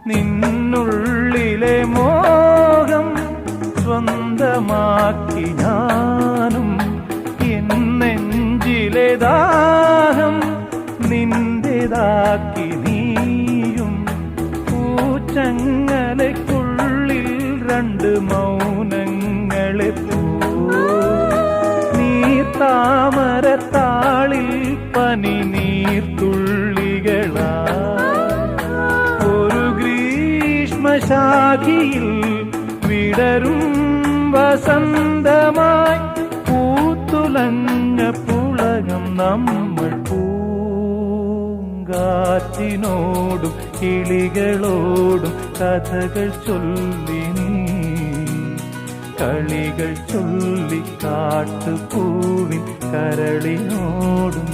നിന്നുള്ളിലെ മോഹം സ്വന്തമാക്കി ഞാനും, എൻ നെഞ്ചിലെ ദാഹം നിന്റേതാക്കി നീയും. പൂച്ചങ്ങലയ്ക്കുള്ളിൽ രണ്ട് മൗനങ്ങളെ പോ, നീർത്താമരത്താളിൽ പനി നീർത്തുള്ളികളാ. ഒരു ഗ്രീഷ്മശാഖിയിൽ വിടരും വസന്തമായി പൂത്തുലഞ്ഞ പുളകം നമ്മൾ. പൂങ്കാറ്റിനോടും കിളികളോടും കഥകൾ ചൊല്ലി നീ, കളികൾ ചൊല്ലി കാട്ടുപൂവിൻ കരളിനോടും